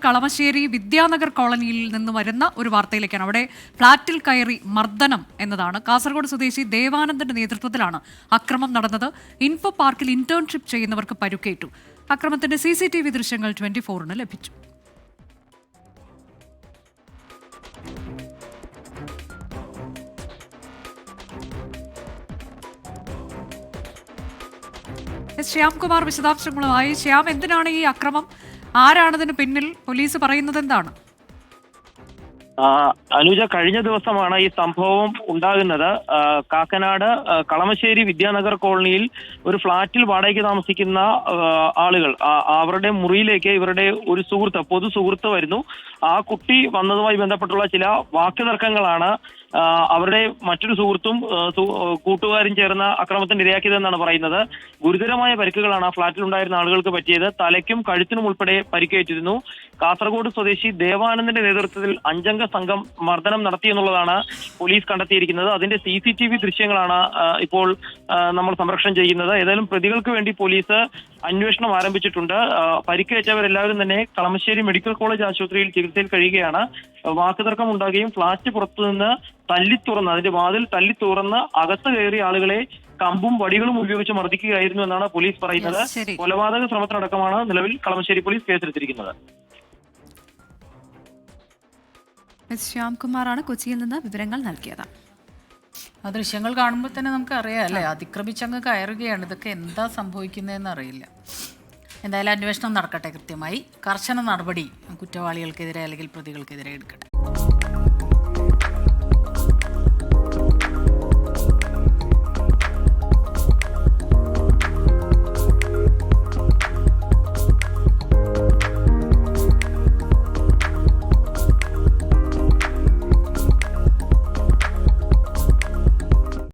കളമശ്ശേരി വിദ്യാനഗർ കോളനിയിൽ നിന്ന് വരുന്ന ഒരു വാർത്തയിലേക്കാണ്. അവിടെ ഫ്ളാറ്റിൽ കയറി മർദ്ദനം എന്നതാണ്. കാസർഗോഡ് സ്വദേശി ദേവാനന്ദന്റെ നേതൃത്വത്തിലാണ് അക്രമം നടന്നത്. ഇൻഫോ പാർക്കിൽ ഇന്റേൺഷിപ്പ് ചെയ്യുന്നവർക്ക് പരുക്കേറ്റു. അക്രമത്തിന്റെ CCTV ദൃശ്യങ്ങൾ 24-ന് ലഭിച്ചു. ശ്യാംകുമാർ വിശദാംശങ്ങളുമായി. ശ്യാം, എന്തിനാണ് ഈ അക്രമം? ആരാണതിന് പിന്നിൽ? പോലീസ് പറയുന്നത് എന്താണ്? അനുജ, കഴിഞ്ഞ ദിവസമാണ് ഈ സംഭവം ഉണ്ടാകുന്നത്. കാക്കനാട് കളമശ്ശേരി വിദ്യാനഗർ കോളനിയിൽ ഒരു ഫ്ളാറ്റിൽ വാടകയ്ക്ക് താമസിക്കുന്ന ആളുകൾ, അവരുടെ മുറിയിലേക്ക് ഇവരുടെ ഒരു പൊതു സുഹൃത്ത് വരുന്നു. ആ കുട്ടി വന്നതുമായി ബന്ധപ്പെട്ടുള്ള ചില വാക്കുതർക്കങ്ങളാണ് അവരുടെ മറ്റൊരു സുഹൃത്തും കൂട്ടുകാരും ചേർന്ന അക്രമത്തിന് ഇരയാക്കിയതെന്നാണ് പറയുന്നത്. ഗുരുതരമായ പരിക്കുകളാണ് ആ ഫ്ളാറ്റിൽ ഉണ്ടായിരുന്ന ആളുകൾക്ക് പറ്റിയത്. തലയ്ക്കും കഴുത്തിനും ഉൾപ്പെടെ പരിക്കേറ്റിരുന്നു. കാസർഗോഡ് സ്വദേശി ദേവാനന്ദന്റെ നേതൃത്വത്തിൽ 5-അംഗ സംഘം മർദ്ദനം നടത്തിയെന്നുള്ളതാണ് പോലീസ് കണ്ടെത്തിയിരിക്കുന്നത്. അതിന്റെ CCTV ദൃശ്യങ്ങളാണ് ഇപ്പോൾ നമ്മൾ സംരക്ഷണം ചെയ്യുന്നത്. ഏതായാലും പ്രതികൾക്ക് വേണ്ടി പോലീസ് അന്വേഷണം ആരംഭിച്ചിട്ടുണ്ട്. പരിക്കേറ്റവരെല്ലാവരും തന്നെ കളമശ്ശേരി മെഡിക്കൽ കോളേജ് ആശുപത്രിയിൽ ചികിത്സയിൽ കഴിയുകയാണ്. വാക്കുതർക്കം ഉണ്ടാകുകയും ഫ്ളാറ്റ് പുറത്തുനിന്ന് അതിന്റെ വാതിൽ തല്ലി തുറന്ന് അകത്ത് കയറിയ ആളുകളെ കമ്പും വടികളും ഉപയോഗിച്ച് മർദ്ദിക്കുകയായിരുന്നു എന്നാണ് പോലീസ് പറയുന്നത്. കൊലപാതക ശ്രമത്തിനടക്കമാണ് നിലവിൽ കളമശ്ശേരി പോലീസ് കേസെടുത്തിരിക്കുന്നത്. ശ്യാംകുമാറാണ് കൊച്ചിയിൽ നിന്ന് വിവരങ്ങൾ നൽകിയത്. ആ ദൃശ്യങ്ങൾ കാണുമ്പോൾ തന്നെ നമുക്ക് അറിയാം അല്ലേ, അതിക്രമിച്ചങ്ങ് കയറുകയാണ്. ഇതൊക്കെ എന്താ സംഭവിക്കുന്നതെന്ന് അറിയില്ല. എന്തായാലും അന്വേഷണം നടക്കട്ടെ. കൃത്യമായി കർശന നടപടി കുറ്റവാളികൾക്കെതിരെ അല്ലെങ്കിൽ പ്രതികൾക്കെതിരെ എടുക്കട്ടെ.